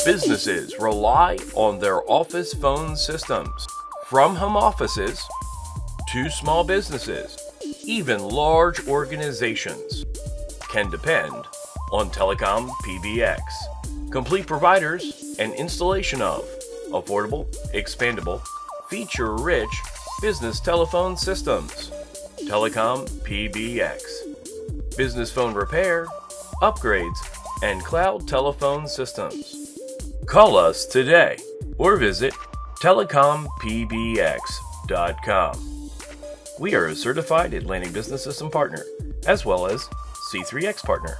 Businesses rely on their office phone systems. From home offices to small businesses, even large organizations can depend on TelcomPBX. Complete providers and installation of affordable, expandable, feature-rich business telephone systems. TelcomPBX. Business phone repair, upgrades, and cloud telephone systems. Call us today or visit TelcomPBX.com. We are a certified Atlantic Business System partner as well as C3X partner.